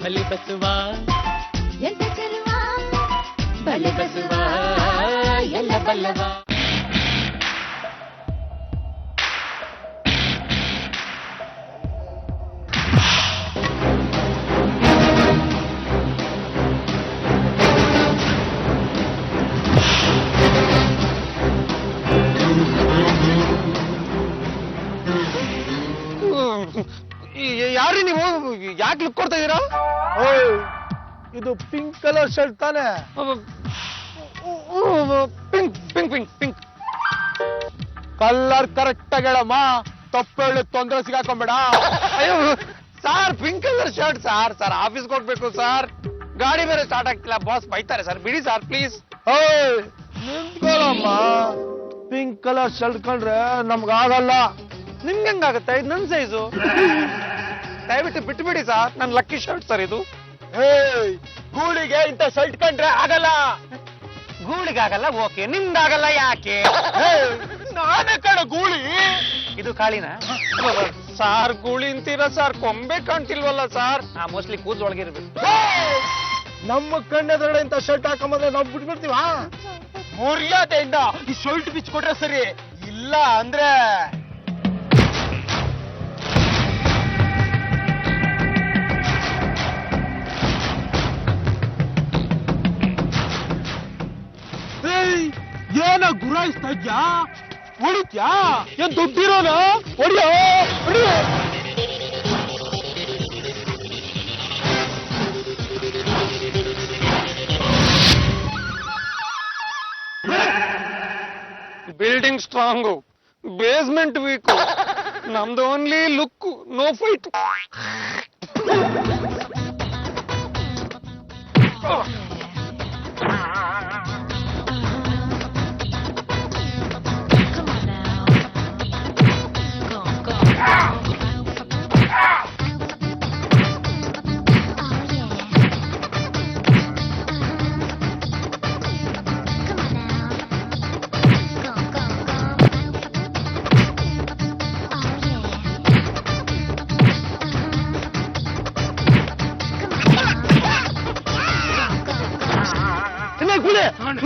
ಭಲೆ ಬಸವ ಎಂತ ಚಲುವ ಭಲೆ ಬಸವ ಎಲ್ಲ ಬಲ್ಲವ. ಯಾರಿ ನೀವು? ಯಾಕೆ ಲುಕ್ ಕೊಡ್ತಾ ಇದೀರಾ? ಇದು ಪಿಂಕ್ ಕಲರ್ ಶರ್ಟ್ ತಾನೆ? Pink pink pink pink colour correct ಆಗಿ ಹೇಳಮ್ಮ, ತಪ್ಪು ಹೇಳಿ ತೊಂದರೆ ಸಿಗಾಕೊಂಬೇಡ. ಅಯ್ಯೋ sir, pink colour shirt sir. Sir ಆಫೀಸ್ಗೆ ಹೋಗ್ಬೇಕು ಸರ್, ಗಾಡಿ ಬೇರೆ ಸ್ಟಾರ್ಟ್ ಆಗ್ತಿಲ್ಲ, ಬಾಸ್ ಬೈತಾರೆ ಸರ್. ಬಿಡಿ ಸರ್ ಪ್ಲೀಸ್. ನಿಂತ್ಕೊಳ್ಳಮ್ಮ, ಪಿಂಕ್ ಕಲರ್ ಶರ್ಟ್ ಕಂಡ್ರೆ ನಮ್ಗಾಗಲ್ಲ. ನಿಮ್ಗೆ ಹೆಂಗಾಗುತ್ತೆ? ಇದು ನನ್ನ ಸೈಜು. ದಯವಿಟ್ಟು ಬಿಟ್ಟು ಬಿಡಿ ಸರ್, ನನ್ನ ಲಕ್ಕಿ ಶರ್ಟ್ ಸರ್ ಇದು. ಗೂಳಿಗೆ ಇಂಥ ಶರ್ಟ್ ಕಂಡ್ರೆ ಆಗಲ್ಲ. ಗೂಳಿಗಾಗಲ್ಲ, ಓಕೆ. ನಿಮ್ದಾಗಲ್ಲ ಯಾಕೆ? ನಾನೇ ಕಣ ಗೂಳಿ. ಇದು ಕಾಳಿನ ಸಾರ್? ಗೂಳಿ ಅಂತೀರಾ ಸರ್? ಕೊಂಬೆ ಕಾಣ್ತಿಲ್ವಲ್ಲ ಸರ್? ಮೋಸ್ಟ್ಲಿ ಕೂದಲು ಒಳಗಿರ್ಬೇಕು. ನಮ್ಮ ಕಣ್ಣೆದುರುಗಡೆ ಇಂಥ ಶರ್ಟ್ ಹಾಕೊಂಬಂದ್ರೆ ನಾವು ಬಿಟ್ಬಿಡ್ತೀವ? ಮರ್ಯಾದೆಯಿಂದ ಈ ಶರ್ಟ್ ಬಿಚ್ಕೊಟ್ರೆ ಸರಿ, ಇಲ್ಲ ಅಂದ್ರೆ ಏನ ಗುರಾಯಿಸ್ತಾ ಇದ್ಯಾ? ಹೊಡಿತ್ಯಾ? ಏನ್ ದುಡ್ಡಿರೋನ? ಹೊಡಿಯೋ ಹೊಡಿಯೋ. ಬಿಲ್ಡಿಂಗ್ ಸ್ಟ್ರಾಂಗು, ಬೇಸ್ಮೆಂಟ್ ವೀಕು, ನಮ್ದು ಓನ್ಲಿ ಲುಕ್, ನೋ ಫೈಟ್.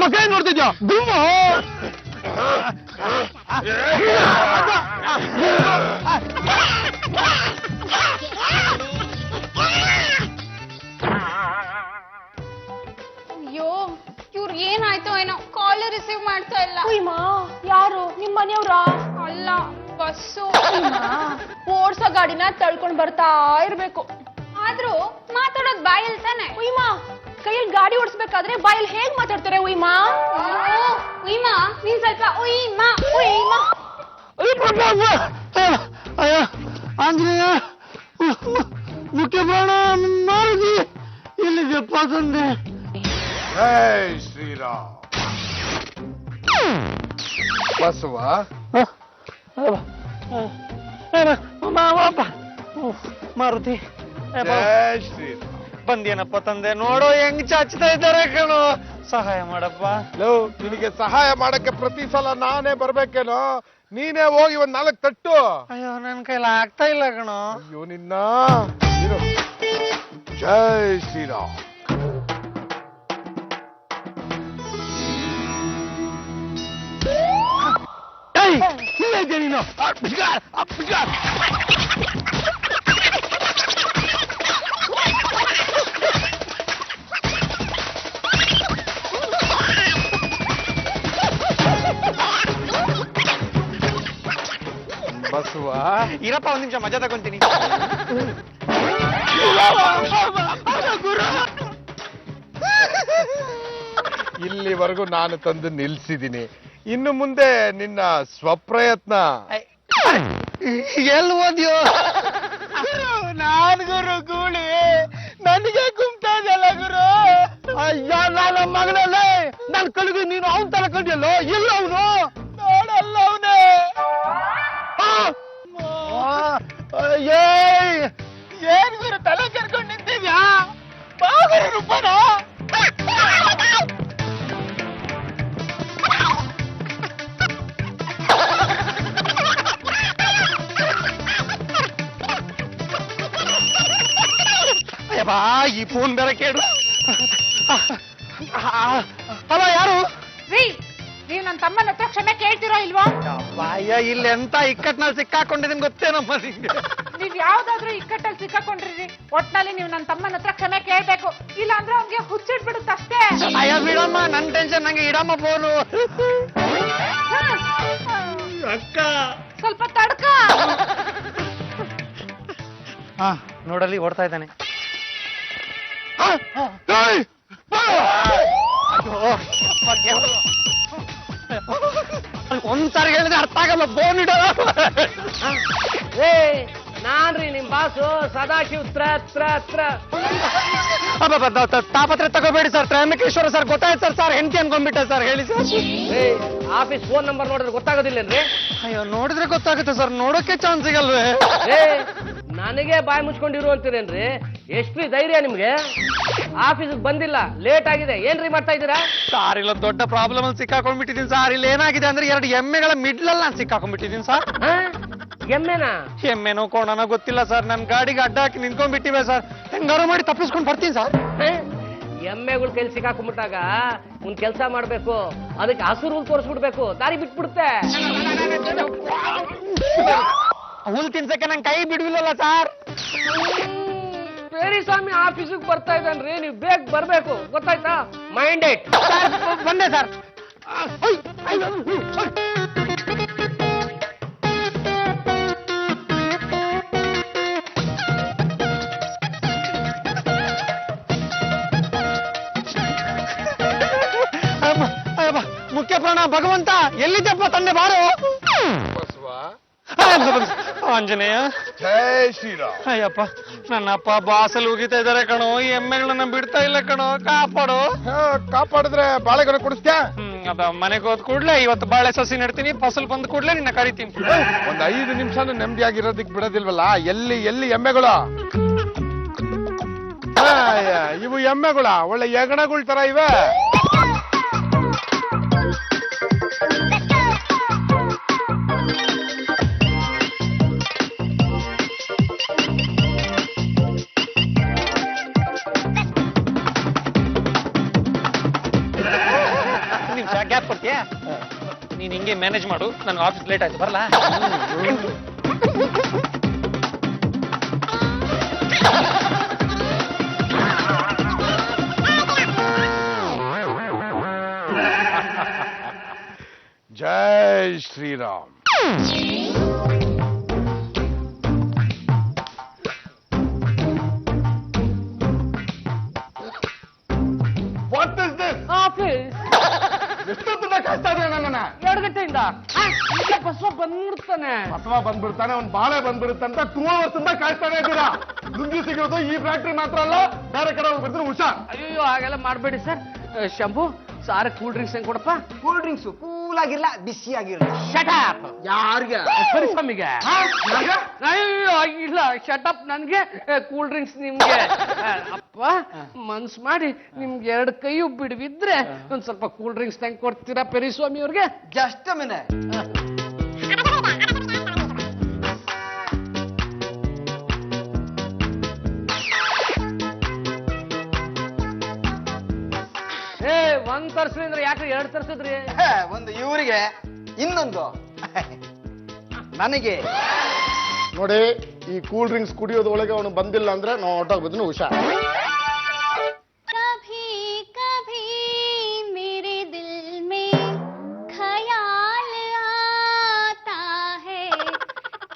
ಮಗ ಏನ್ ನೋಡ್ತಿದ್ಯಾ? ಅಯ್ಯೋ, ಇವ್ರು ಏನಾಯ್ತೋ ಏನೋ, ಕಾಲ್ ರಿಸೀವ್ ಮಾಡ್ತಾ ಇಲ್ಲ. ಯಾರು? ನಿಮ್ ಮನೆಯವ್ರಾ? ಅಲ್ಲ, ಬಸ್ಸು. ಓಡ್ಸೋ ಗಾಡಿನ ತಳ್ಕೊಂಡ್ ಬರ್ತಾ ಇರ್ಬೇಕು. ಆದ್ರೂ ಮಾತಾಡೋದ್ ಬಾಯಲ್ಲಿ ತಾನೆ. ಉಯ್ಮಾ, ಕೈಯಲ್ಲಿ ಗಾಡಿ ಓಡಿಸ್ಬೇಕಾದ್ರೆ ಬಾಯಲ್ಲಿ ಹೇಗ್ ಮಾತಾಡ್ತಾರೆ? ಉಯ್ಮಾ ಉಯ್ಮಾ, ನೀನ್ ಸ್ವಲ್ಪ ಉಯ್ಮಾ ಉಯ್ಮಾ. ಆಂಜನೇಯ, ಮುಖ್ಯ ಪ್ರಾಣ ಮಾರುತಿ ಇಲ್ಲಿಗೆ ತಂದೆ. ಜೈ ಶ್ರೀರಾಮ್. ಬಸವ ಮಾರುತಿ, ಜೈ ಶ್ರೀರಾಮ್. ಬಂದೇನಪ್ಪ ತಂದೆ? ನೋಡೋ ಹೆಂಗ್ ಚಾಚ್ತಾ ಇದ್ದಾರೆ ಕಣೋ, ಸಹಾಯ ಮಾಡಪ್ಪ. ನಿನಗೆ ಸಹಾಯ ಮಾಡಕ್ಕೆ ಪ್ರತಿ ಸಲ ನಾನೇ ಬರ್ಬೇಕೇನೋ? ನೀನೇ ಹೋಗಿ ಒಂದ್ 4 ತಟ್ಟು. ಅಯ್ಯೋ, ನನ್ ಕೈಲ ಆಗ್ತಾ ಇಲ್ಲ ಕಣೋ. ಅಯ್ಯೋ ನಿನ್ನ. ಜೈ ಶ್ರೀರಾಮ್. ನೀನು ಬಸವ, ಇರಪ್ಪ ಒಂದ್ ನಿಮಿಷ ಮಜಾ ತಗೊಂತೀನಿ. ಇಲ್ಲಿವರೆಗೂ ನಾನು ತಂದು ನಿಲ್ಸಿದ್ದೀನಿ. ಇನ್ನು ಮುಂದೆ ನಿನ್ನ ಸ್ವಪ್ರಯತ್ನ. ಎಲ್ಲಿ ಓದ್ಯೋ? ನಾನ್ ಗುರು ಗೂಳಿ, ನನಗೆ ಗುಮ್ತಾ ಇದೆಯಲ್ಲ ಗುರು. ಅಯ್ಯ ನನ್ನ ಮಗಳಲ್ಲೇ, ನನ್ ಕಳಿಗೆ ನೀನು ಅವನ್ ತರ ಕಂಡಿಯಲ್ಲೋ? ಇಲ್ಲ ಅವನು ನೋಡಲ್ಲ ಅವನೇ. ಏನ್ ಗುರು ತಲೆ ಕೆರ್ಕೊಂಡು ನಿಂತಿದ್ಯಾ? ಬಾಗುರು ರೂಪನ. ಅಯ್ಯಪ್ಪ, ಈ ಫೋನ್ ಬೇರೆ ಕೇಳು. ಹಲೋ, ಯಾರು? ರೀ ನೀವ್ ನನ್ನ ತಮ್ಮನ ಹತ್ರ ಕ್ಷಮೆ ಕೇಳ್ತಿರೋ ಇಲ್ವಾ? ಅಯ್ಯ, ಇಲ್ಲಿ ಎಂತ ಇಕ್ಕಟ್ನಲ್ಲಿ ಸಿಕ್ಕಾಕೊಂಡಿದ್ದೀನಿ ಗೊತ್ತೇನಮ್ಮ ನಿಂಗೆ? ನೀವ್ ಯಾವ್ದಾದ್ರು ಇಕ್ಕಟ್ಟಲ್ಲಿ ಸಿಕ್ಕಾಕೊಂಡ್ರಿ ಒಟ್ನಲ್ಲಿ ನೀವು ನನ್ನ ತಮ್ಮನ ಹತ್ರ ಕ್ಷಮೆ ಕೇಳ್ಬೇಕು, ಇಲ್ಲ ಅಂದ್ರೆ ಅವ್ನಿಗೆ ಹುಚ್ಚಿಟ್ಬಿಡುತ್ತಷ್ಟೇ. ಅಯ್ಯ ಬಿಡಮ್ಮ, ನನ್ ಟೆನ್ಷನ್ ನಂಗೆ, ಇಡಮ್ಮ ಫೋನು. ಅಕ್ಕ ಸ್ವಲ್ಪ ತಡ್ಕ. ಹಾ, ನೋಡಲ್ಲಿ ಓಡ್ತಾ ಇದ್ದಾನೆ. ಒಂದ್ಸಾರಿ ಹೇಳಿದ್ರೆ ಅರ್ಥ ಆಗಲ್ಲ, ಫೋನ್ ಇಡ. ನಾನ್ರಿ ನಿಮ್ ಬಾಸು ಸದಾಶಿವ್ ತಾಪತ್ರ ತಗೋಬೇಡಿ ಸರ್, ತ್ರಯಂಬಕೇಶ್ವರ ಸರ್. ಗೊತ್ತಾಯ್ತು ಸರ್, ಹೆಂಡತಿ ಅನ್ಕೊಂಡ್ಬಿಟ್ಟೆ ಸರ್. ಹೇಳಿ ಸರ್. ಆಫೀಸ್ ಫೋನ್ ನಂಬರ್ ನೋಡಿದ್ರೆ ಗೊತ್ತಾಗೋದಿಲ್ಲೇನ್ರಿ? ಅಯ್ಯೋ, ನೋಡಿದ್ರೆ ಗೊತ್ತಾಗುತ್ತೆ ಸರ್, ನೋಡೋಕೆ ಚಾನ್ಸ್ ಸಿಗಲ್ವೇ? ನನಗೆ ಬಾಯಿ ಮುಚ್ಕೊಂಡಿರು ಅಂತೀರೇನ್ರಿ? ಎಷ್ಟು ಧೈರ್ಯ ನಿಮ್ಗೆ? ಆಫೀಸ್ಗೆ ಬಂದಿಲ್ಲ, ಲೇಟ್ ಆಗಿದೆ, ಏನ್ರಿ ಮಾಡ್ತಾ ಇದ್ದೀರಾ? ಸಾರ್, ಇಲ್ಲ ದೊಡ್ಡ ಪ್ರಾಬ್ಲಮ್ ಅಲ್ಲಿ ಸಿಕ್ಕಾಕೊಂಡ್ಬಿಟ್ಟಿದ್ದೀನಿ ಸರ್. ಇಲ್ಲಿ ಏನಾಗಿದೆ ಅಂದ್ರೆ 2 ಎಮ್ಮೆಗಳ ಮಿಡ್ಲಲ್ಲಿ ನಾನು ಸಿಕ್ಕಾಕೊಂಡ್ಬಿಟ್ಟಿದ್ದೀನಿ ಸರ್. ಎಮ್ಮೆನಾ? ಎಮ್ಮೆನೋ ಕೋಣನೋ ಗೊತ್ತಿಲ್ಲ ಸರ್, ನನ್ ಗಾಡಿಗೆ ಅಡ್ಡ ಹಾಕಿ ನಿಂತ್ಕೊಂಡ್ಬಿಟ್ಟಿವೆ ಸರ್. ಹೆಂಗಾರು ಮಾಡಿ ತಪ್ಪಿಸ್ಕೊಂಡು ಬರ್ತೀನಿ ಸರ್. ಎಮ್ಮೆಗಳು ಕೈಲಿ ಸಿಕ್ಕಾಕೊಂಡ್ಬಿಟ್ಟಾಗ ಒಂದ್ ಕೆಲಸ ಮಾಡ್ಬೇಕು, ಅದಕ್ಕೆ ಹಸಿರು ಹುಲ್ ತೋರಿಸ್ಬಿಡ್ಬೇಕು, ದಾರಿ ಬಿಟ್ಬಿಡುತ್ತೆ. ಹುಲ್ ತಿನ್ಸಕ್ಕೆ ನಂಗೆ ಕೈ ಬಿಡುವಿಲ್ಲಲ್ಲ ಸರ್. ಪೇರಿಸ್ವಾಮಿ ಆಫೀಸಿಗೆ ಬರ್ತಾ ಇದ್ದಾನ್ರಿ, ನೀವು ಬೇಗ ಬರ್ಬೇಕು, ಗೊತ್ತಾಯ್ತಾ? ಮೈಂಡೆಡ್. ಬಂದೆ ಸರ್. ಮುಖ್ಯ ಪ್ರಾಣ ಭಗವಂತ, ಎಲ್ಲಿದ್ದಪ್ಪ ತಂದೆ ಬಾರು. ಆಂಜನೇಯ, ಜೈ ಶ್ರೀರಾಮ್. ಅಯ್ಯಪ್ಪ, ನನ್ನಪ್ಪ ಬಾಸಲ್ಲಿ ಉಗಿತಾ ಇದಾರೆ ಕಣೋ, ಈ ಎಮ್ಮೆಗಳನ್ನ ಬಿಡ್ತಾ ಇಲ್ಲ ಕಣೋ, ಕಾಪಾಡು. ಕಾಪಾಡಿದ್ರೆ ಬಾಳೆಗೊನೆ ಕೊಡಿಸ್ತ್ಯಾ? ಅದ ಮನೆಗೆ ಹೋದ್ ಕೂಡ್ಲೆ ಇವತ್ತು ಬಾಳೆ ಸಸಿ ನೆಡ್ತೀನಿ, ಫಸಲ್ ಬಂದ ಕೂಡ್ಲೆ ನಿನ್ನ ಕರಿತೀನಿ. ಒಂದ್ 5 ನಿಮಿಷನೂ ನೆಮ್ಮದಿಯಾಗಿರೋದಿಕ್ ಬಿಡೋದಿಲ್ವಲ್ಲ? ಎಲ್ಲಿ ಎಮ್ಮೆಗಳು? ಇವು ಎಮ್ಮೆಗಳ ಒಳ್ಳೆ ಯಗಣಗಳ ತರ ಇವೆ. ಗ್ಯಾಪ್ ಕೊಡ್ತೀಯಾ? ನೀನ್ ಹಿಂಗೆ ಮ್ಯಾನೇಜ್ ಮಾಡು, ನನ್ಗೆ ಆಫೀಸ್ ಲೇಟ್ ಆಯ್ತು, ಬರಲ್ಲ. ಜೈ Shriram. What is this? Office ಎಷ್ಟೊತ್ತಿಂದ ಕಾಯ್ತಾ ಇದ್ದೆ ನನ್ನನ್ನ? 2 ಗಂಟೆಯಿಂದ ಬಸವ ಬಂದ್ಬಿಡ್ತಾನೆ. ಅಥವಾ ಬಂದ್ಬಿಡ್ತಾನೆ, ಅವ್ನ್ ಬಾಳೆ ಬಂದ್ಬಿಡುತ್ತೆ ಅಂತ 2 hours ಇಂದ ಕಾಯ್ತಾನೆ ಇದ್ದೀರಾ. ಲುಂಗಿ ಸಿಗೋದು ಈ ಫ್ಯಾಕ್ಟ್ರಿ ಮಾತ್ರ ಅಲ್ಲ, ಬೇರೆ ಕಡೆ ಹೋಗ್ಬಿಡ್ತೀನಿ, ಹುಷಾರ್. ಅಯ್ಯೋ ಹಾಗೆಲ್ಲ ಮಾಡ್ಬೇಡಿ ಸರ್. ಶಂಭು, ಸಾರ ಕೂಲ್ ಡ್ರಿಂಕ್ಸ್ ಹೆಂಗ್ ಕೊಡಪ್ಪ? ಕೂಲ್ ಡ್ರಿಂಕ್ಸ್ ಕೂಲ್ ಆಗಿರ್ಲ, ಬಿಸಿ ಆಗಿರ್ಲ. ಶಟಪ್. ಯಾರಿಗೆ? ಪರಿಶ್ರಮಿಗೆ. ಅಯ್ಯೋ ಇಲ್ಲ, ಶಟಪ್ ನನ್ಗೆ, ಕೂಲ್ ಡ್ರಿಂಕ್ಸ್ ನಿಮ್ಗೆ. ಅಪ್ಪ ಮನ್ಸ್ ಮಾಡಿ ನಿಮ್ಗೆ 2 ಕೈಯು ಬಿಡುವಿದ್ರೆ ಒಂದ್ ಸ್ವಲ್ಪ ಕೂಲ್ ಡ್ರಿಂಕ್ಸ್ ಹೆಂಗ್ ಕೊಡ್ತೀರಾ ಪೆರಿಸ್ವಾಮಿ ಅವ್ರಿಗೆ? Just minute. ಒಂದ್ ತರ್ಸ್ರಿ ಅಂದ್ರೆ ಯಾಕೆ 2 ತರ್ಸಿದ್ರಿ? ಒಂದು ಇವರಿಗೆ, ಇನ್ನೊಂದು ನನಗೆ. ನೋಡಿ, ಈ ಕೂಲ್ ಡ್ರಿಂಕ್ಸ್ ಕುಡಿಯೋದೊಳಗೆ ಅವನು ಬಂದಿಲ್ಲ ಅಂದ್ರೆ ನಾವು ಹೊರಟೋಗ್ಬಿಡ್ತೀನಿ, ಹುಷಾರ್. कभी कभी मेरे दिल में ख्याल आता है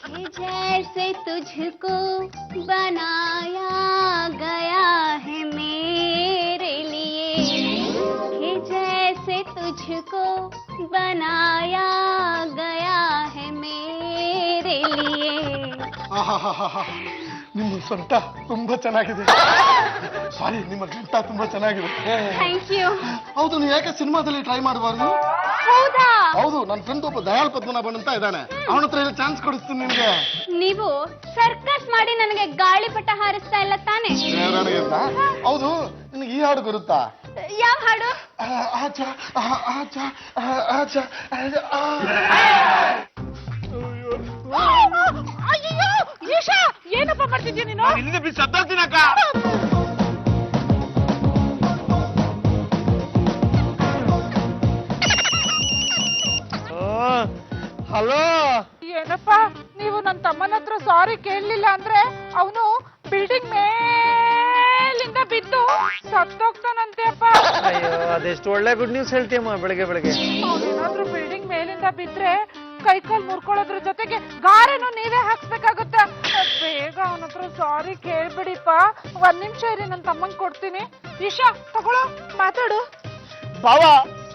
कि जैसे तुझको बनाया गया है मेरे लिए, कि जैसे तुझको बनाया गया है मेरे लिए. ನಿಮ್ಮ ಸೊಂಟ ತುಂಬಾ ಚೆನ್ನಾಗಿದೆ. ಸಾರಿ, ನಿಮ್ಮ ಗಂಟ ತುಂಬಾ ಚೆನ್ನಾಗಿದೆ. Thank you. ಹೌದು, ನೀವು ಯಾಕೆ ಸಿನಿಮಾದಲ್ಲಿ ಟ್ರೈ ಮಾಡಬಾರ್ದು? ಹೌದಾ? ಹೌದು, ನನ್ನ ಫ್ರೆಂಡ್ ಒಬ್ಬ ದಯಾಳ್ ಪದ್ಮನಾಭನ್ ಅಂತ ಇದ್ದಾನೆ, ಅವನ ಹತ್ರ ಎಲ್ಲ ಚಾನ್ಸ್ ಕೊಡಿಸ್ತೀನಿ ನಿಮ್ಗೆ. ನೀವು ಸರ್ಕಸ್ ಮಾಡಿ ನನಗೆ ಗಾಳಿಪಟ ಹಾರಿಸ್ತಾ ಇಲ್ಲ ತಾನೆ? ಹೌದು, ನಿನಗೆ ಈ ಹಾಡು ಬರುತ್ತಾ? ಯಾವ ಹಾಡು? ಆಚಾ ಆಚಾ ಆಚಾ. ಅಯ್ಯೋ ಈಶಾ, ಏನಪ್ಪ ಮಾಡ್ತಿದ್ಯ ನೀನು? ಇಲ್ಲಿ ಬಿಸಿ ಸತ್ತೋಗ್ತೀನಕ್ಕ. ಹಲೋ ಏನಪ್ಪ ನೀವು ನನ್ನ ತಮ್ಮನ ಹತ್ರ ಸಾರಿ ಕೇಳಲಿಲ್ಲ ಅಂದ್ರೆ ಅವನು ಬಿಲ್ಡಿಂಗ್ ಮೇಲಿಂದ ಬಿದ್ದು ಸತ್ತೋಗ್ತಾನಂತೆ ಅಪ್ಪ. ಅಯ್ಯೋ ಅದೆಷ್ಟು ಒಳ್ಳೆ ಗುಡ್ ನ್ಯೂಸ್ ಹೇಳ್ತೀಯಮ್ಮ ಬೆಳಗ್ಗೆ ಬೆಳಗ್ಗೆ. ಅವನೇನಾದ್ರೂ ಬಿಲ್ಡಿಂಗ್ ಮೇಲಿಂದ ಬಿದ್ರೆ ಕೈಕಾಲ್ ಮುರ್ಕೊಳ್ಳೋದ್ರ ಜೊತೆಗೆ ಗಾರೆನೂ ನೀವೇ ಹಾಕ್ಬೇಕಾಗುತ್ತೆ. ಬೇಗ ಅವನ ಹತ್ರ ಸಾರಿ ಕೇಳ್ಬಿಡಿಪ್ಪ. 1 ನಿಮಿಷ ಇರಿ, ನನ್ನ ತಮ್ಮಂಗ್ ಕೊಡ್ತೀನಿ. ಈಶಾ ತಗೊಳ್ಳೋ, ಮಾತಾಡು. ಭಾವ,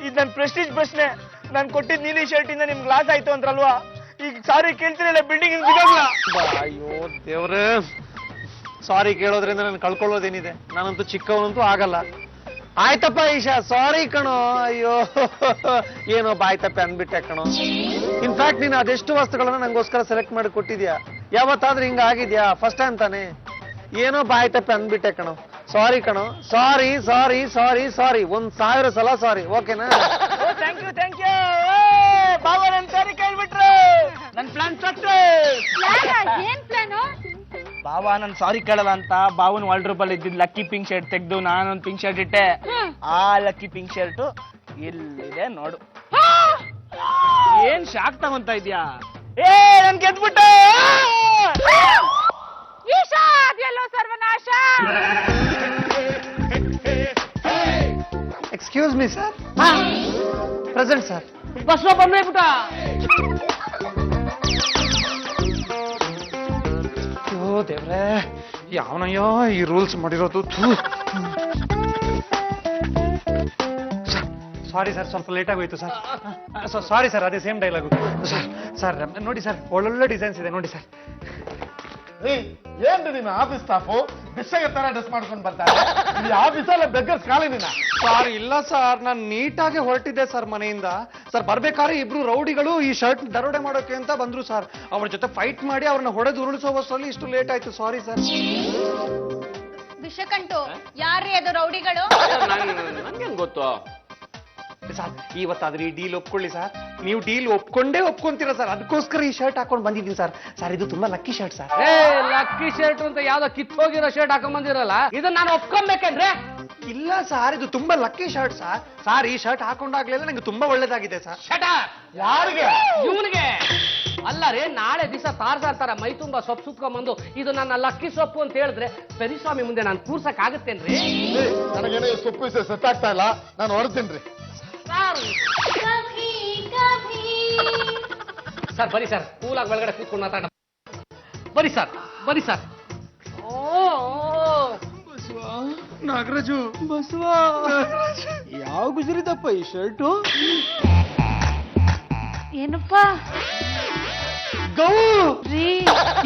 ಇದು ನನ್ನ ಪ್ರೆಸ್ಟೀಜ್ ಪ್ರಶ್ನೆ. ನಾನು ಕೊಟ್ಟಿದ್ ನೀಲಿ ಶರ್ಟ್ ಇಂದ ನಿಮ್ಗೆ ಲಾಸ್ ಆಯ್ತು ಅಂದ್ರಲ್ವಾ? ಈಗ ಸಾರಿ ಕೇಳ್ತಿರಲ್ಲ, ಬಿಲ್ಡಿಂಗ್ ಬಿಡೋಲ್ಲ. ಅಯ್ಯೋ ದೇವ್ರೆ, ಸಾರಿ ಕೇಳೋದ್ರಿಂದ ನಾನು ಕಳ್ಕೊಳ್ಳೋದೇನಿದೆ? ನಾನಂತೂ ಚಿಕ್ಕವನಂತೂ ಆಗಲ್ಲ. ಆಯ್ತಪ್ಪ ಈಶಾ, ಸಾರಿ ಕಣೋ. ಅಯ್ಯೋ ಏನೋ ಬಾಯ್ತಪ್ಪೆ ಅನ್ಬಿಟ್ಟೆ ಕಣೋ. ಇನ್ಫ್ಯಾಕ್ಟ್ ನೀನು ಅದೆಷ್ಟು ವಸ್ತುಗಳನ್ನ ನಂಗೋಸ್ಕರ ಸೆಲೆಕ್ಟ್ ಮಾಡಿ ಕೊಟ್ಟಿದ್ಯಾ? ಯಾವತ್ತಾದ್ರೂ ಹಿಂಗ ಆಗಿದ್ಯಾ? ಫಸ್ಟ್ ಟೈಮ್ ತಾನೆ. ಏನೋ ಬಾಯ್ತಪ್ಪೆ ಅನ್ಬಿಟ್ಟೆ ಕಣೋ. ಸಾರಿ ಕಣೋ. ಸಾರಿ ಸಾರಿ ಸಾರಿ ಸಾರಿ 1000 ಸಲ ಸಾರಿ. ಓಕೆನಾ? Thank you. ಭಾವ, ನನ್ನ ಸಾರಿ ಕೇಳ್ಬಿಟ್ರೆ ನನ್ನ ಪ್ಲಾನ್ ಏನ್ ಪ್ಲಾನು? ಭಾವ ನನ್ ಸಾರಿ ಕೇಳಲ್ಲ ಅಂತ ಭಾವನ್ ವಾರ್ಡ್ರೋಬ್ ಅಲ್ಲಿ ಇದ್ದಿದ್ ಲಕ್ಕಿ ಪಿಂಕ್ ಶರ್ಟ್ ತೆಗ್ದು ನಾನೊಂದು ಪಿಂಕ್ ಶರ್ಟ್ ಇಟ್ಟೆ. ಆ ಲಕ್ಕಿ ಪಿಂಕ್ ಶರ್ಟ್ ಎಲ್ಲಿದೆ ನೋಡು. ಏನ್ ಶಾಕ್ ತಗೊಂತ ಇದ್ಯಾ? ನನ್ ಗೆದ್ಬಿಟ್ಟೆ. ಈಶಾ, ಅದೆಲ್ಲೋ ಸರ್ವನಾಶ. Excuse me sir. Present sir. Bus ಬಂದ್ಬಿಟ್ಟ. ಅಯ್ಯೋ ದೇವ್ರೆ, ಯಾವನಯ್ಯೋ ಈ ರೂಲ್ಸ್ ಮಾಡಿರೋದು? ಸಾರಿ ಸರ್, ಸ್ವಲ್ಪ ಲೇಟ್ ಆಗೋಯ್ತು ಸರ್. ಸಾರಿ ಸರ್, ಅದೇ ಸೇಮ್ ಡೈಲಾಗು ಸರ್. ನೋಡಿ ಸರ್, ಒಳ್ಳೊಳ್ಳೆ ಡಿಸೈನ್ಸ್ ಇದೆ ನೋಡಿ ಸರ್. ಏನ್ರಿ ನೀನು ಆಫೀಸ್ ಸ್ಟಾಫು ಬಿಸ್ಸಾಗ ತರ ಡ್ರೆಸ್ ಮಾಡ್ಕೊಂಡು ಬರ್ತಾರೆ? ಈ ಆಫೀಸಲ್ಲ ಬೆಗ್ಗರ್ಸ್ ಖಾಲಿ ನೀನ? ಸರ್ ಇಲ್ಲ ಸರ್, ನಾನು ನೀಟಾಗಿ ಹೊರಟಿದ್ದೆ ಸರ್ ಮನೆಯಿಂದ. ಸರ್ ಬರ್ಬೇಕಾದ್ರೆ ಇಬ್ರು ರೌಡಿಗಳು ಈ ಶರ್ಟ್ ದರೋಡೆ ಮಾಡೋಕೆ ಅಂತ ಬಂದ್ರು ಸರ್. ಅವ್ರ ಜೊತೆ ಫೈಟ್ ಮಾಡಿ ಅವ್ರನ್ನ ಹೊಡೆದು ಉರುಳಿಸೋವಷ್ಟರಲ್ಲಿ ಇಷ್ಟು ಲೇಟ್ ಆಯ್ತು. Sorry sir. ವಿಷಕಂಟು, ಯಾರ್ರೀ ಅದು ರೌಡಿಗಳು? ನನ್ಗೇನ್ ಗೊತ್ತು ಸರ್. ಇವತ್ತಾದ್ರೆ ಈ ಡೀಲ್ ಒಪ್ಕೊಳ್ಳಿ ಸರ್. ನೀವು ಡೀಲ್ ಒಪ್ಕೊಂತೀರಾ ಸರ್. ಅದಕ್ಕೋಸ್ಕರ ಈ ಶರ್ಟ್ ಹಾಕೊಂಡು ಬಂದಿದ್ದೀನಿ ಸರ್. ಸರ್ ಇದು ತುಂಬಾ lucky shirt sir. Lucky shirt ಅಂತ ಯಾವ್ದೋ ಕಿತ್ತೋಗಿರೋ ಶರ್ಟ್ ಹಾಕೊಂಡ್ ಬಂದಿರಲ್ಲ, ಇದನ್ನ ನಾನು ಒಪ್ಕೊಬೇಕಂದ್ರೆ? ಇಲ್ಲ ಸರ್, ಇದು ತುಂಬಾ ಲಕ್ಕಿ ಶರ್ಟ್ ಸರ್. ಸರ್ ಈ ಶರ್ಟ್ ಹಾಕೊಂಡಾಗ್ಲೆಲ್ಲ ನಂಗೆ ತುಂಬಾ ಒಳ್ಳೇದಾಗಿದೆ ಸರ್. ಯಾರಿಗೆ? ಇವನಿಗೆ ಅಲ್ಲ ರೀ, ನಾಳೆ ದಿವಸ ತಾರ್ಸಾರ್ ತರ ಮೈ ತುಂಬಾ ಸೊಪ್ಪು ಸುತ್ಕೊಂಡ್ಬಂದು ಇದು ನನ್ನ ಲಕ್ಕಿ ಸೊಪ್ಪು ಅಂತ ಹೇಳಿದ್ರೆ ಪೆರಿಸ್ವಾಮಿ ಮುಂದೆ ನಾನು ಕೂರ್ಸಕ್ ಆಗತ್ತೇನ್ರಿ? ನನಗೇನೋ ಈ ಸೊಪ್ಪು ವಿಷಯ ಸೆಟ್ ಆಗ್ತಾ ಇಲ್ಲ, ನಾನು ಹೊರಡ್ತೀನಿ. ಸರ್ ಬನ್ನಿ ಸರ್, ಕೂಲಾಗಿ ಒಳಗಡೆ ಕೂತ್ಕೊಂಡು ಮಾತಾಡ. ಬನ್ನಿ ಸರ್, ಬನ್ನಿ ಸರ್. ನಾಗರಾಜು, ಬಸವ, ಯಾವ ಗುಜರಿದಪ್ಪ ಈ ಶರ್ಟು? ಏನಪ್ಪ ಗೌ ರೀ?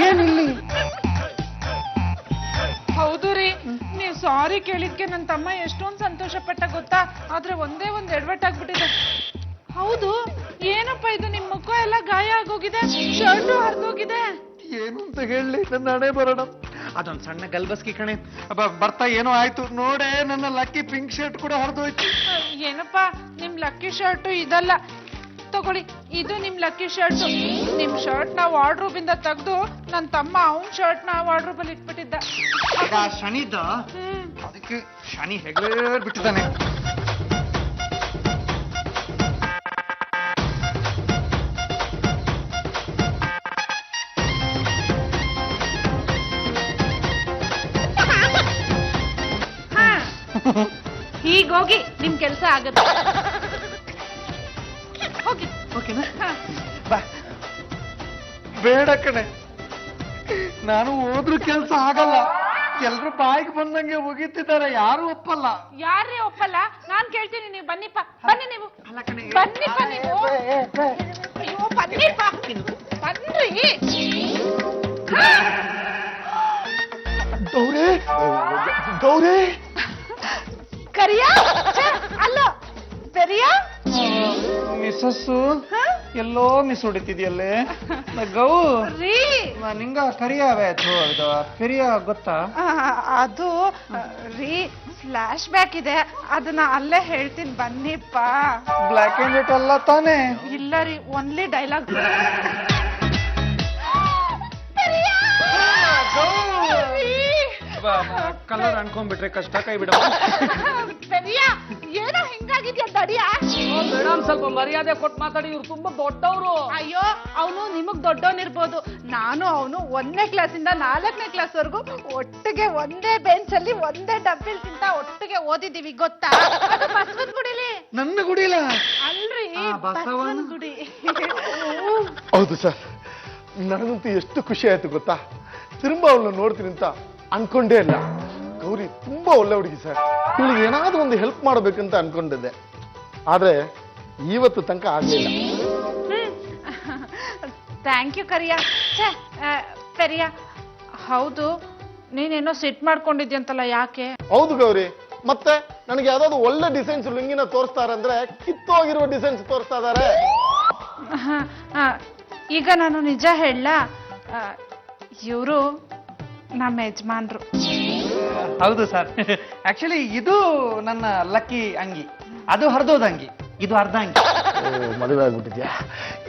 ಏನಿಲ್ಲಿ? ಹೌದು ರೀ, ನೀವ್ ಸಾರಿ ಕೇಳಿದ್ಕೆ ನನ್ನ ತಮ್ಮ ಎಷ್ಟೊಂದು ಸಂತೋಷ ಪಟ್ಟ ಗೊತ್ತಾ? ಆದ್ರೆ ಒಂದೇ ಒಂದು ಎಡವಟ್ಟಾಗ್ಬಿಟ್ಟಿದೆ. ಹೌದು, ಏನಪ್ಪ ಇದು? ನಿಮ್ ಮುಖ ಎಲ್ಲ ಗಾಯ ಆಗೋಗಿದೆ, ಶರ್ಟು ಹರಿದೋಗಿದೆ. ಏನು ಅಂತ ಹೇಳಿ ನನ್ನ ಹಣೆ ಬರೋಣ. ಅದೊಂದು ಸಣ್ಣ ಗಲ್ಬಸ್ಕಿ ಕಣೆ. ಬರ್ತಾ ಏನೋ ಆಯ್ತು ನೋಡೆ, ನನ್ನ ಲಕ್ಕಿ ಪಿಂಕ್ ಶರ್ಟ್ ಕೂಡ ಹರಿದೋಯ್ತು. ಏನಪ್ಪ, ನಿಮ್ ಲಕ್ಕಿ ಶರ್ಟು ಇದಲ್ಲ, ತಗೊಳ್ಳಿ, ಇದು ನಿಮ್ ಲಕ್ಕಿ ಶರ್ಟ್. ನಿಮ್ ಶರ್ಟ್ ನ ವಾರ್ಡ್ರೋಬ್ ಇಂದ ತೆಗ್ದು ನನ್ ತಮ್ಮ ಅವನ್ ಶರ್ಟ್ ನ ವಾರ್ಡ್ರೋಬ್ ಅಲ್ಲಿ ಇಟ್ಬಿಟ್ಟಿದ್ದ. ಶನಿದ ಅದಕ್ಕೆ ಶನಿ ಹೆಗಲೇ ಬಿಟ್ಟಿದ್ದಾನೆ. ಹೀಗೋಗಿ ನಿಮ್ ಕೆಲ್ಸ ಆಗತ್ತೆ. ಹೋಗಿ. ಓಕೆನಾ? ಬಾ. ಬೇಡ ಕಣೆ, ನಾನು ಹೋದ್ರೂ ಕೆಲ್ಸ ಆಗಲ್ಲ. ಎಲ್ರು ಬಾಯಿಗೆ ಬಂದಂಗೆ ಮುಗಿತಿದ್ದಾರೆ, ಯಾರು ಒಪ್ಪಲ್ಲ. ಯಾರೇ ಒಪ್ಪಲ್ಲ? ನಾನ್ ಕೇಳ್ತೀನಿ, ನೀವು ಬನ್ನಿಪ್ಪ, ಬನ್ನಿ ನೀವು, ಬನ್ನಿಪ್ಪ ನೀವು. ಅಯ್ಯೋ ಬನ್ನಿಪ್ಪ, ಬನ್ರಿ. ಗೌರಿ, ಗೌರಿ, ಕರಿಯಾ? ಅಲ್ಲ, ಬೆರಿಯಾ? ಮಿಸ್ಸಸ್ಸು ಎಲ್ಲೋ ಮಿಸ್ ಹೊಡಿತಿದ್ಯಲ್ಲೇ ಗೌ. ರೀ, ನಿಂಗ ಕರಿಯಾವೆ ಫೆರಿಯ ಗೊತ್ತಾ? ಅದು ರೀ, ಫ್ಲಾಶ್ ಬ್ಯಾಕ್ ಇದೆ, ಅದನ್ನ ಅಲ್ಲೇ ಹೇಳ್ತೀನಿ, ಬನ್ನಿಪ್ಪ. ಬ್ಲ್ಯಾಕ್ ಅಂಡ್ ವೈಟ್ ಅಲ್ಲ ತಾನೇ? ಇಲ್ಲ ರೀ, ಓನ್ಲಿ ಡೈಲಾಗ್. ಕಲರ್ ಅನ್ಕೊಂಡ್ಬಿಟ್ರೆ ಕಷ್ಟ ಕೈ ಬಿಡ. ಪೆರಿಯ ಏನೋ ಹಿಂಗಾಗಿದ್ಯಾ ದಡಿಯ? ಮೇಡಮ್ ಸ್ವಲ್ಪ ಮರ್ಯಾದೆ ಕೊಟ್ಟು ಮಾತಾಡಿ, ಇವ್ರು ತುಂಬಾ ದೊಡ್ಡವರು. ಅಯ್ಯೋ ಅವನು ನಿಮಗ್ ದೊಡ್ಡವನಿರ್ಬೋದು, ನಾನು ಅವನು 1ನೇ ಕ್ಲಾಸಿಂದ 4ನೇ ಕ್ಲಾಸ್ ವರ್ಗು ಒಟ್ಟಿಗೆ ಒಂದೇ ಬೆಂಚ್ ಅಲ್ಲಿ ಒಂದೇ ಡಬ್ಬಿಲ್ ತಿಂತ ಒಟ್ಟಿಗೆ ಓದಿದೀವಿ ಗೊತ್ತಾ? ಅದು ಬಸವನ ಗುಡಿಲಿ. ನನ್ನ ಗುಡಿಲ. ಅಲ್ರಿ ಬಸವನ ಗುಡಿ. ಹೌದು ಸರ್, ನನಗಂತೂ ಎಷ್ಟು ಖುಷಿ ಆಯ್ತು ಗೊತ್ತಾ. ತಿರುಂಬ ಅವಳನ್ನ ನೋಡ್ತೀನಿ ಅಂತ ಅನ್ಕೊಂಡೇ ಇಲ್ಲ. ಗೌರಿ ತುಂಬಾ ಒಳ್ಳೆ ಹುಡುಗಿ ಸರ್. ಇವಳಿಗೆ ಏನಾದ್ರೂ ಒಂದು ಹೆಲ್ಪ್ ಮಾಡಬೇಕಂತ ಅನ್ಕೊಂಡಿದ್ದೆ, ಆದ್ರೆ ಇವತ್ತು ತನಕ ಆಗ್ಲಿಲ್ಲ. ಥ್ಯಾಂಕ್ ಯು ಕರಿಯ. ಪೆರಿಯ, ಹೌದು ನೀನೇನೋ ಸೆಟ್ ಮಾಡ್ಕೊಂಡಿದ್ಯಂತಲ್ಲ, ಯಾಕೆ? ಹೌದು ಗೌರಿ, ಮತ್ತೆ ನನಗೆ ಯಾವ್ದಾದ್ರು ಒಳ್ಳೆ ಡಿಸೈನ್ಸ್ ಲುಂಗಿನ ತೋರಿಸ್ತಾರಂದ್ರೆ ಕಿತ್ತೋಗಿರುವ ಡಿಸೈನ್ಸ್ ತೋರಿಸ್ತಾ ಇದಾರೆ. ಈಗ ನಾನು ನಿಜ ಹೇಳ, ಇವರು ನಮ್ಮ ಯಜಮಾನ್ರು. ಹೌದು ಸರ್, ಆಕ್ಚುಲಿ ಇದು ನನ್ನ ಲಕ್ಕಿ ಅಂಗಿ, ಅದು ಹರಿದೋದ ಅಂಗಿ, ಇದು ಅರ್ಧ ಅಂಗಿ. ಮದುವೆ ಆಗ್ಬಿಟ್ಟಿದ್ಯಾ?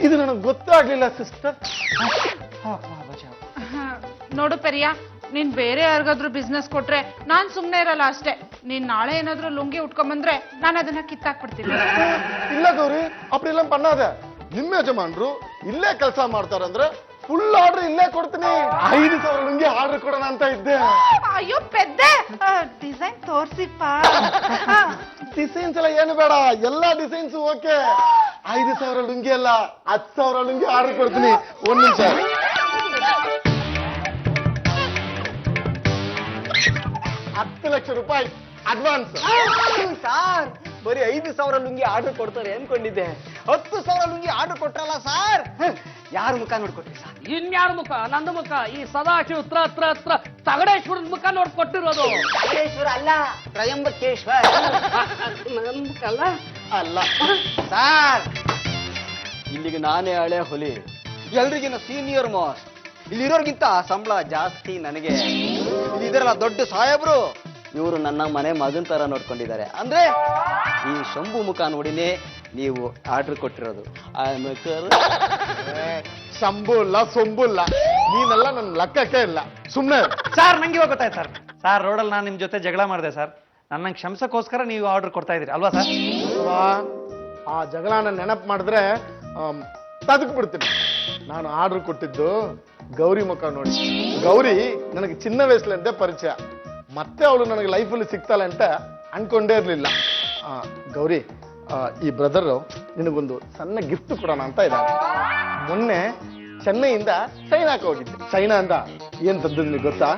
ಇದು ನನಗೆ ಗೊತ್ತೇ ಆಗ್ಲಿಲ್ಲ ಸಿಸ್ಟರ್. ನೋಡು ಪೆರಿಯ, ನೀನ್ ಬೇರೆ ಯಾರಿಗಾದ್ರೂ ಬಿಸ್ನೆಸ್ ಕೊಟ್ರೆ ನಾನ್ ಸುಮ್ನೆ ಇರಲ್ಲ ಅಷ್ಟೇ. ನೀನ್ ನಾಳೆ ಏನಾದ್ರೂ ಲುಂಗಿ ಉಟ್ಕೊಂಬಂದ್ರೆ ನಾನು ಅದನ್ನ ಕಿತ್ತಾಕ್ಬಿಡ್ತೀನಿ. ಇಲ್ಲ ಗೌರಿ, ಅಪ್ಪಡಿಲ್ಲ ಪಣ್ಣಾದ. ನಿಮ್ಮ ಯಜಮಾನ್ರು ಇಲ್ಲೇ ಕೆಲಸ ಮಾಡ್ತಾರಂದ್ರೆ ಫುಲ್ ಆರ್ಡರ್ ಇಲ್ಲೇ ಕೊಡ್ತೀನಿ. 5,000 ಲುಂಗಿ ಆರ್ಡರ್ ಕೊಡೋಣ ಅಂತ ಇದ್ದೆ. ಅಯ್ಯೋ ಪೆದ್ದೆ, ಡಿಸೈನ್ ತೋರ್ಸಿಪ್ಪ. ಡಿಸೈನ್ಸ್ ಎಲ್ಲ ಏನು ಬೇಡ, ಎಲ್ಲಾ ಡಿಸೈನ್ಸ್ ಓಕೆ. 5,000 ಲುಂಗಿ ಅಲ್ಲ, 10,000 ಲುಂಗಿ ಆರ್ಡರ್ ಕೊಡ್ತೀನಿ. 1 ನಿಮಿಷ. 10 ಲಕ್ಷ ರೂಪಾಯಿ ಅಡ್ವಾನ್ಸ್. ಸಾರ್ ಬರೀ 5,000 ಲುಂಗಿ ಆರ್ಡರ್ ಕೊಡ್ತಾರೆ ಅನ್ಕೊಂಡಿದ್ದೆ. 10,000 ಲುಂಗಿ ಆರ್ಡರ್ ಕೊಟ್ರಲ್ಲ ಸಾರ್. ಯಾರ ಮುಖ ನೋಡ್ಕೊಟ್ರಿ ಸರ್? ಇನ್ಯಾರ ಮುಖ? ನನ್ನ ಮುಖ. ಈ ಸದಾಶಿವ ಹತ್ರ ತಗಡೇಶ್ವರನ ಮುಖ ನೋಡ್ಕೊಟ್ಟಿರೋದು. ತಗಡೇಶ್ವರ ಅಲ್ಲ, ತ್ರಯಂಬಕೇಶ್ವರ. ನನ್ನ ಮುಖ ಅಲ್ಲ. ಅಲ್ಲ ಸಾರ್, ಇಲ್ಲಿಗೆ ನಾನೇ ಹಳೆ ಹುಲಿ, ಎಲ್ರಿಗಿನ ಸೀನಿಯರ್ ಮಾಸ್. ಇಲ್ಲಿರೋರ್ಗಿಂತ ಸಂಬಳ ಜಾಸ್ತಿ ನನಗೆ. ಇಲ್ಲಿದಾರಲ್ಲ ದೊಡ್ಡ ಸಾಹೇಬ್ರು, ಇವರು ನನ್ನ ಮನೆ ಮಗನ್ ತರ ನೋಡ್ಕೊಂಡಿದ್ದಾರೆ. ಅಂದ್ರೆ ಈ ಶಂಭು ಮುಖ ನೋಡಿನೇ ನೀವು ಆರ್ಡರ್ ಕೊಟ್ಟಿರೋದು. ಶಂಭು ಇಲ್ಲ, ಸೊಂಬು ಇಲ್ಲ, ನೀನೆಲ್ಲ ನನ್ನ ಲೆಕ್ಕಕ್ಕೆ ಇಲ್ಲ. ಸುಮ್ನೆ ಸರ್, ನಂಗೆ ಇವಾಗ ಗೊತ್ತಾಯ್ತು ಸರ್. ಸರ್, ರೋಡಲ್ಲಿ ನಾನು ನಿಮ್ ಜೊತೆ ಜಗಳ ಮಾಡಿದೆ ಸರ್. ನನ್ನ ಕ್ಷಮಿಸಕ್ಕೋಸ್ಕರ ನೀವು ಆರ್ಡರ್ ಕೊಡ್ತಾ ಇದೀರಿ ಅಲ್ವಾ ಸರ್? ಆ ಜಗಳನ ನೆನಪು ಮಾಡಿದ್ರೆ ತದಕ್ ಬಿಡ್ತೀನಿ. ನಾನು ಆರ್ಡರ್ ಕೊಟ್ಟಿದ್ದು ಗೌರಿ ಮುಖ ನೋಡಿ. ಗೌರಿ ನನಗೆ ಚಿನ್ನ ವಯಸ್ಸಲ್ಲಂತೆ ಪರಿಚಯ, ಮತ್ತೆ ಅವಳು ನನಗೆ ಲೈಫಲ್ಲಿ ಸಿಗ್ತಾಳೆ ಅಂತ ಅನ್ಕೊಂಡೇ ಇರ್ಲಿಲ್ಲ. ಗೌರಿ, ಈ ಬ್ರದರ್ ನಿನಗೊಂದು ಸಣ್ಣ ಗಿಫ್ಟ್ ಕೊಡೋಣ ಅಂತ ಇದ್ದಾನೆ. ಮೊನ್ನೆ ಚೆನ್ನೈಯಿಂದ ಚೈನಾಕ್ಕೆ ಹೋಗಿದ್ದೆ. ಚೈನಾ ಅಂತ ಏನ್ ತಂದು ನಿನಗೆ ಗೊತ್ತಾ?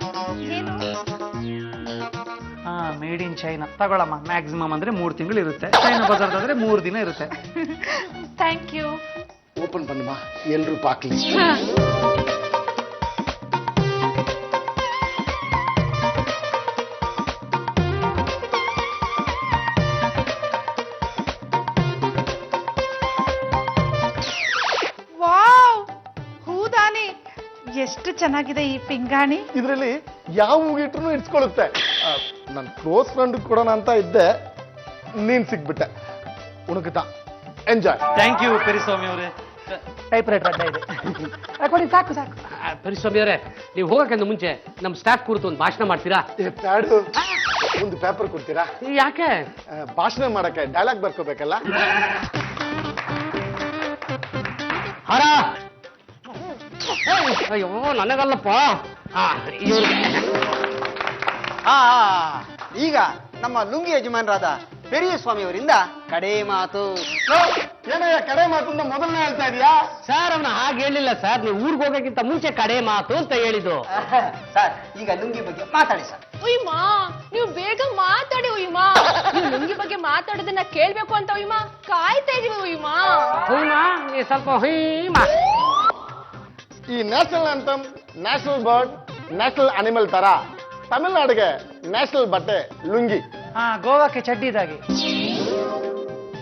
Made in China. ತಗೊಳಮ್ಮ, ಮ್ಯಾಕ್ಸಿಮಮ್ ಅಂದ್ರೆ 3 ತಿಂಗಳು ಇರುತ್ತೆ. ಚೈನಾ ಬಜಾರ್ದಾದ್ರೆ 3 ದಿನ ಇರುತ್ತೆ. Thank you. ಓಪನ್ ಪಣ್ಣಮ್ಮ, ಎಲ್ರು ಪಾಕ್ಲಿ. ವಾವ್, ಹೂದಾನಿ ಎಷ್ಟು ಚೆನ್ನಾಗಿದೆ ಈ ಪಿಂಗಾಣಿ. ಇದರಲ್ಲಿ ಯಾವ ಹೂಗಿಟ್ರು ಇಡ್ಸ್ಕೊಳ್ಳುತ್ತೆ. ನನ್ನ ಕ್ಲೋಸ್ ಫ್ರೆಂಡ್ ಕೊಡೋಣ ಅಂತ ಇದ್ದೆ, ನೀನ್ ಸಿಗ್ಬಿಟ್ಟೆ. ಉಣಕತ ಎಂಜಾಯ್. ಥ್ಯಾಂಕ್ ಯು ಪೆರಿಸ್ವಾಮಿ ಅವರೇ. ಟೈಪ್ ರೈಟರ್ ಅಡ್ಡ ಇದೆ. ಕೊಡಿ, ಸಾಕು ಸಾಕು. ಪರಿಸ್ವಾಮಿ ಅವರೇ, ನೀವು ಹೋಗಕ್ಕಿಂತ ಮುಂಚೆ ನಮ್ಮ ಸ್ಟಾಫ್ ಕುರಿತು ಒಂದು ಭಾಷಣ ಮಾಡ್ತೀರಾ? ಪ್ಯಾಡು ಒಂದು ಪೇಪರ್ ಕೊಡ್ತೀರಾ? ಯಾಕೆ? ಭಾಷಣ ಮಾಡಕ್ಕೆ ಡೈಲಾಗ್ ಬರ್ಕೋಬೇಕಲ್ಲ. ಹರ ಅಯ್ಯೋ ನನಗಲ್ಲಪ್ಪ, ಇವ್ರಿಗೆ. ಈಗ ನಮ್ಮ ಲುಂಗಿ ಯಜಮಾನರಾದ ಪೆರಿಯ ಸ್ವಾಮಿ ಅವರಿಂದ ಕಡೆ ಮಾತು. ಏನಯ್ಯ ಕಡೆ ಮಾತನ್ನ ಮೊದಲನೇ ಹೇಳ್ತಾ ಇದೀಯಾ? ಸರ್ ಅವನ ಹಾಗೆ ಹೇಳಿಲ್ಲ ಸರ್, ನೀವು ಊರಿಗೆ ಹೋಗೋಕ್ಕಿಂತ ಮುಂಚೆ ಕಡೆ ಮಾತು ಅಂತ ಹೇಳಿದ್ದು. ಸರ್, ಈಗ ಲುಂಗಿ ಬಗ್ಗೆ ಮಾತಾಡಿ ಸರ್. ಉಯ್ಮಾ, ನೀವು ಬೇಗ ಮಾತಾಡಿ ಉಯ್ಮಾ. ನೀವು ಲುಂಗಿ ಬಗ್ಗೆ ಮಾತಾಡೋದನ್ನ ಕೇಳ್ಬೇಕು ಅಂತ ಉಯ್ಮಾ ಕಾಯ್ತಾ ಇದೀವಿ ಉಯ್ಮಾ. ನೀ ಸ್ವಲ್ಪ ಹುಯ್ಮಾ. ಈ national anthem, national bird, national animal ತರ ತಮಿಳ್ನಾಡಿಗೆ ನ್ಯಾಷನಲ್ ಬಟ್ಟೆ ಲುಂಗಿ. ಗೋವಾಕ್ಕೆ ಚಡ್ಡಿದಾಗಿ.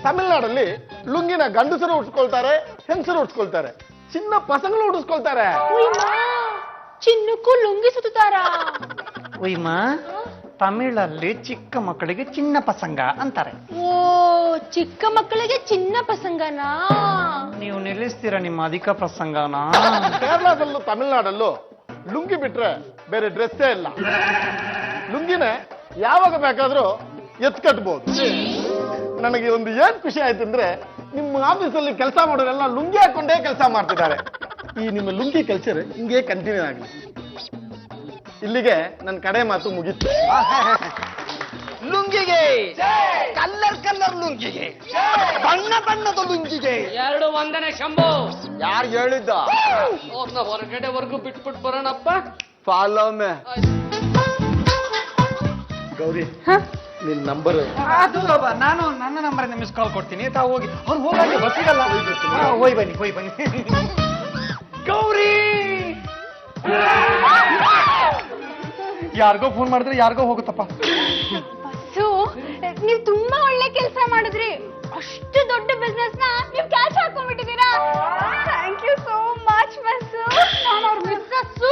ತಮಿಳ್ನಾಡಲ್ಲಿ ಲುಂಗಿನ ಗಂಡಸರು ಉಡ್ಸ್ಕೊಳ್ತಾರೆ, ಹೆಂಗಸರು ಉಡ್ಸ್ಕೊಳ್ತಾರೆ, ಚಿನ್ನ ಪಸಂಗಳು ಉಡಿಸ್ಕೊಳ್ತಾರೆ. ಉಯ್ಮಾ, ಚಿನ್ನಕ್ಕೂ ಲುಂಗಿ ಸುತ್ತಾರಾ? ಉಯ್ಮಾ, ತಮಿಳಲ್ಲಿ ಚಿಕ್ಕ ಮಕ್ಕಳಿಗೆ ಚಿನ್ನ ಪಸಂಗ ಅಂತಾರೆ. ಓ, ಚಿಕ್ಕ ಮಕ್ಕಳಿಗೆ ಚಿನ್ನ ಪಸಂಗನಾ? ನೀವು ನಿಲ್ಲಿಸ್ತೀರಾ ನಿಮ್ಮ ಅಧಿಕ ಪ್ರಸಂಗನ? ಕೇರಳದಲ್ಲೂ ತಮಿಳ್ನಾಡಲ್ಲೂ ಲುಂಗಿ ಬಿಟ್ರೆ ಬೇರೆ ಡ್ರೆಸ್ಸೇ ಇಲ್ಲ. ಲುಂಗಿನ ಯಾವಾಗ ಬೇಕಾದ್ರೂ ಎತ್ ಕಟ್ಬೋದು. ನನಗೆ ಒಂದು ಏನ್ ಖುಷಿ ಆಯ್ತು ಅಂದ್ರೆ ನಿಮ್ಮ ಆಫೀಸಲ್ಲಿ ಕೆಲಸ ಮಾಡೋರೆಲ್ಲ ಲುಂಗಿ ಹಾಕೊಂಡೇ ಕೆಲಸ ಮಾಡ್ತಿದ್ದಾರೆ. ಈ ನಿಮ್ಮ ಲುಂಗಿ ಕಲ್ಚರ್ ಹಿಂಗೆ ಕಂಟಿನ್ಯೂ ಆಗಲಿ. ಇಲ್ಲಿಗೆ ನನ್ನ ಕಡೆ ಮಾತು ಮುಗೀತು. ಲುಂಗಿಗೆ ಕಲ್ಲರ್ ಲುಂಗಿಗೆ ಬಣ್ಣ ಬಣ್ಣದ ಲುಂಗಿಗೆ ಎರಡು ಒಂದನೇ ಶಂಭು. ಯಾರು ಹೇಳಿದ್ದ? ಅವ್ರನ್ನ ಹೊರಗಡೆವರೆಗೂ ಬಿಟ್ಬಿಟ್ಟು ಬರೋಣಪ್ಪ. ಫಾಲೋ ಮೇ. ಗೌರಿ ನಿನ್ ನಂಬರ್ ಅದು ನಾನು ನನ್ನ ನಂಬರ್ ಮಿಸ್ ಕಾಲ್ ಕೊಡ್ತೀನಿ. ತಾವು ಹೋಗಿ ಅವ್ರು ಹೋಗಿ ಬಸ್ಸಿಗಲ್ಲ. ಹೋಯ್ ಬನ್ನಿ. ಗೌರಿ ಯಾರಿಗೋ ಫೋನ್ ಮಾಡಿದ್ರೆ ಯಾರಿಗೋ ಹೋಗುತ್ತಪ್ಪ. ಬಸ್ಸು, ನೀವ್ ತುಂಬಾ ಒಳ್ಳೆ ಕೆಲಸ ಮಾಡಿದ್ರಿ. ಅಷ್ಟು ದೊಡ್ಡ ಬಿಸ್ನೆಸ್ ನ ನೀವ್ ಕ್ಯಾಚ್ ಹಾಕೊಂಡ್ಬಿಟ್ಟಿದ್ದೀರಾ. Thank you so much boss. ನಾನು ಅವ್ರ ಮಿಸ್ಸಸ್ಸು.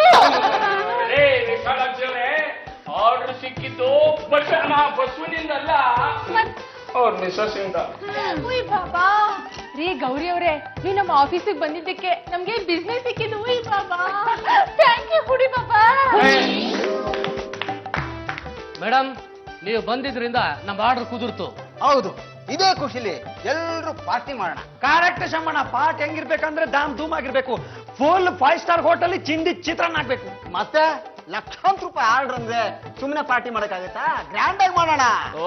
ಆರ್ಡರ್ ಸಿಕ್ಕಿದ್ದು ಬಸವನಿಂದಲ್ಲ, ಅವ್ರ ಮಿಸಸ್ ಇಂದ. ಉಯ್ ಬಾಬಾ. ರೀ ಗೌರಿ ಅವರೇ, ನೀವು ನಮ್ಮ ಆಫೀಸಿಗೆ ಬಂದಿದ್ದಕ್ಕೆ ನಮ್ಗೆ ಬಿಸ್ನೆಸ್ ಸಿಕ್ಕಿದ್ದು. ಉಯ್ ಬಾಬಾ, ಥ್ಯಾಂಕ್ ಯು ಕುಡಿ ಬಾಬಾ. ಮೇಡಮ್, ನೀವು ಬಂದಿದ್ರಿಂದ ನಮ್ಮ ಆರ್ಡರ್ ಕುದುರ್ತು. ಹೌದು, ಇದೇ ಖುಷಿಲಿ ಎಲ್ರು ಪಾರ್ಟಿ ಮಾಡೋಣ. ಕರೆಕ್ಟ್ ಶಮ್ಮಣ್ಣ. ಪಾರ್ಟ್ ಹೆಂಗಿರ್ಬೇಕಂದ್ರೆ ದಾಮ್ ಧೂಮ್ ಆಗಿರ್ಬೇಕು. ಫುಲ್ 5 ಸ್ಟಾರ್ ಹೋಟೆಲ್ ಚಿಂದಿ ಚಿತ್ರಾನ್ನ ಆಗ್ಬೇಕು. ಮತ್ತೆ ಲಕ್ಷಾಂತರ ರೂಪಾಯಿ ಆರ್ಡರ್ ಅಂದ್ರೆ ಸುಮ್ಮನೆ ಪಾರ್ಟಿ ಮಾಡಕ್ಕಾಗತ್ತಾ? ಗ್ರ್ಯಾಂಡ್ ಆಗಿ ಮಾಡೋಣ. ಓ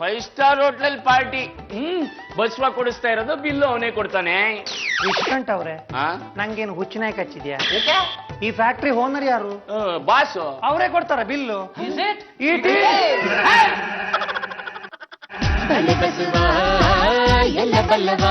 5 ಸ್ಟಾರ್ ಹೋಟ್ಲಲ್ ಪಾರ್ಟಿ. ಬಸ್ವ ಕೊಡಿಸ್ತಾ ಇರೋದು, ಬಿಲ್ಲು ಅವನೇ ಕೊಡ್ತಾನೆ. ಇಷ್ಟಂಟ್ ಅವ್ರೆ, ಆ? ನಂಗೇನು ಹುಚ್ಚಿನಾಯ್ ಕಚ್ಚಿದ್ಯಾ? ಏಕೆ? ಈ ಫ್ಯಾಕ್ಟ್ರಿ ಓನರ್ ಯಾರು? ಬಾಸು ಅವರೇ ಕೊಡ್ತಾರ ಬಿಲ್ಲು. ಬಲೆ ಬಸವ ಎಲ್ಲ ಬಲ್ಲವ